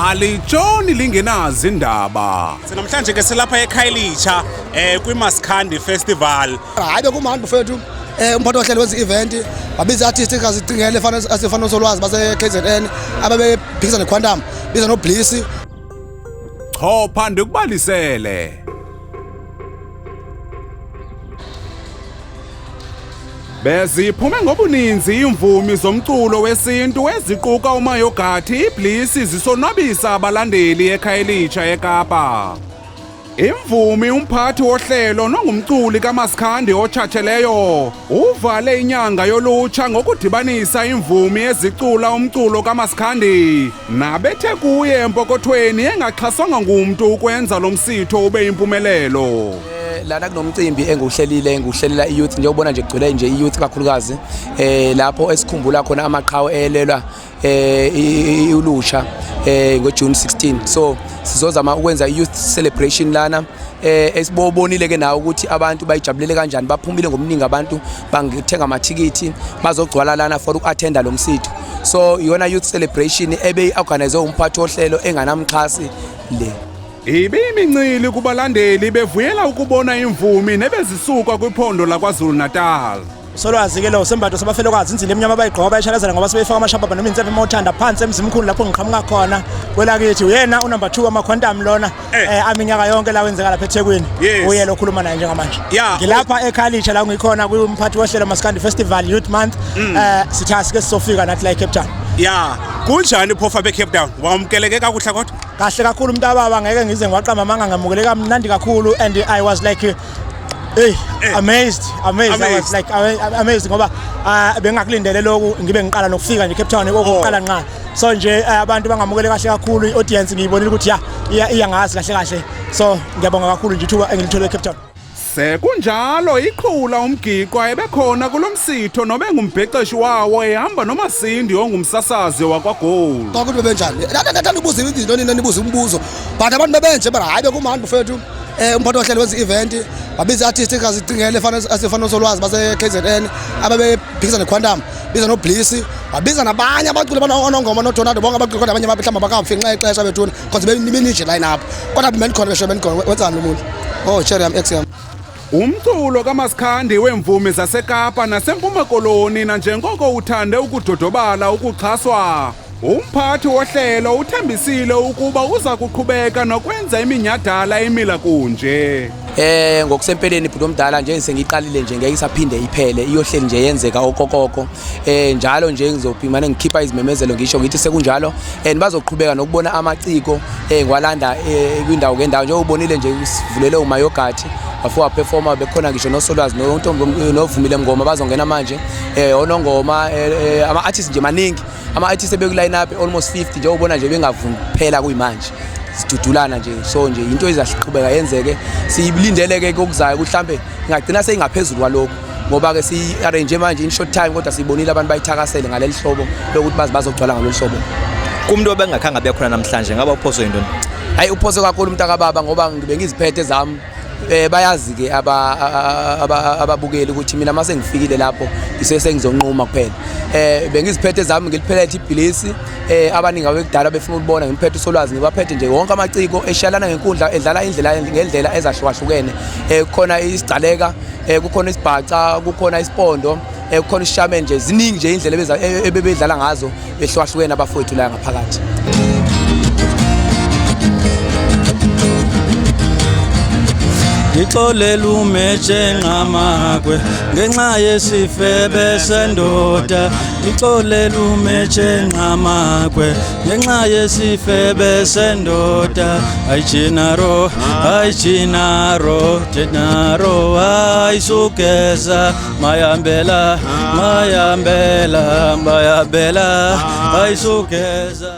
alitshoni lingenazi indaba. Namhlanje ke silapha eKhayelitsha kwiMaskandi Festival. Hayi bekumandi mfethu umphathi ohlelo wenza i-event wabiza artist engazicingele asefana uSolwazi base KZN ababephikisa neQuantum biza noBliss. Chopha ndikubalisele. Beziphume ngobuninzi imvumi zomculo wesintu eziquka uMayogathi, iBliss zisonwabisa abalandeli eKhayelitsha eKapa. Imvumi umphathi wohlelo nongumculi kaMaskandi otshatsheleyo uvale inyanga yolutsha ngokudibanisa imvumi ezicula umculo kaMaskandi nabethe kuye empokothweni engaxhaswanga ngumntu ukwenza lo msitho ube impumelelo. Lana kunomcimbi enguhlelela iyouth nje ubona nje kugcwele nje iyouth kakhulukazi lapho esikhumbula khona amaqhawe elelwa ulusha ngoJune 16. So sizozama ukwenza youth celebration lana esibobonile ke nawo ukuthi abantu bayijabulele kanjani, baphumile ngomningi abantu bangithenga amathikithi bazogcwala lana for ukattenda lo msitho. So iyona youth celebration ebe-organize umphathi ohlelo enganamxhasi le. Ibimincili kubalandeli bevuyela ukubona imvumi nebezisuka kwiphondo laKwaZulu Natal. Solwazi ke lo sembatho sabafelokazi inzile eminyama abayigqoka bayishalazela ngoba sebefaka amashapapa noma insephe emothanda phansi emzimkhulu lapho ngiqhamuka khona kwelakithi uyena unumber 2 amaQuantum lona aminyaka yonke la wenzeka lapha eThekwini uyelo okhuluma naye njengamanje. Ngilapha eKhayelitsha la ngikhona kumphathi wohlelo Maskandi Festival Youth Month sithasi ke sizofika nathi la eCape Town. Kunjani phofa beCape Town? Wamukeleke kakuhle kodwa? Kahle kakhulu mntababa ngeke ngize ngiwaqama manga ngamukeleka mnandi kakhulu and I was like amazed. I was like amazed ngoba bengakulindele lokho ngibe ngiqala nokufika nje eCape Town okokuqala nqa. So nje abantu bangamukele kahle kakhulu iaudience ngiyibonile ukuthi iyangazi kahle. So ngiyabonga kakhulu nje ithuba engilithole eCape Town. Sekunjalo iqhula umgiqwa ebekhona kulomsitho nobe ngumbhexeshi wawo ehamba noMasindi ongumsasazi wakwaGold. Ukuthi bebenjani? Ndathanda ubuza izinto nina nibuza umbuzo. But abantu bebenje bara hayi bekumandi mfethu. Umphathi ohlelo wenza i-event wabiza artist engazicingele asefana uSolwazi base KZN ababephikisa neQuantum biza noBliss wabiza nabanye abaculi abanongoma noDonald bonke abaculi kodwa abanye bahlamba bakamfinqa ixesha bethuna because beninje line up kodwa benkhona benkhona wenzani lo muntu Cherry X yami. Umculo kaMaskandi wemvumi zaseKapa nasempuma koloni nanjengoko uthande ukudodobala ukuxhaswa. Umphathi wohlelo uthembisile ukuba uza kuqhubeka nokwenza iminyadala emila kunje. Ngokusempeleni ibhuti omdala nje sengiqalile nje ngeke isaphinde iphele iyohleli nje yenzeka okokoko. Njalo nje ngizophimana ngikhipha izimemezelo ngisho ngithi sekunjalo bazoqhubeka nokubona amaciko ngwalanda kwindawo ngendawo nje ubonile nje sivulele uMayogathi bafika performer bekhona ngisho noSolwazi novumile ngoma bazongena manje onongoma ama artists nje maningi ama artists ebekuline up almost 50 nje ubona nje bengavumi phela kuyimanje sidudulana nje. So nje into ezasiqhubeka yenzeke siyibilindele ke okuzayo mhlambe ngagcina seyingaphezulu kwalokho ngoba ke si arrange manje in short time kodwa sibonile abantu bayithakasele ngaleli hlobo lokuthi bazogcwala ngalolu hlobo. Kumuntu obengakhanga bekhona namhlanje ngaba uphoso yintoni? Hayi uphoso kakhulu umntaka baba ngoba ngibe ngiziphethe zami bayazi ke ababukeli ukuthi mina mase ngifikile lapho ngizonquma kuphela. Bengiziphethe zami ngiliphethe iBliss abaningi abekudala befuna ukubona ngiphethe uSolwazi ngibaphethe nje wonke amaciko eshalana ngenkundla edlala ngendlela ezahlukahlukene. Kukhona isicaleka, kukhona isibhaca, kukhona isipondo, kukhona isishame nje ziningi nje indlela ebebedlala ngazo behlukahlukene abafowethu la ngaphakathi. Ngixolela umeje nqamakwe ngenxa yesifebe sendoda. Ngixolela umeje nqamakwe ngenxa yesifebe sendoda. Ayijinaro jenaro ayisugeza mayambela ayisugeza.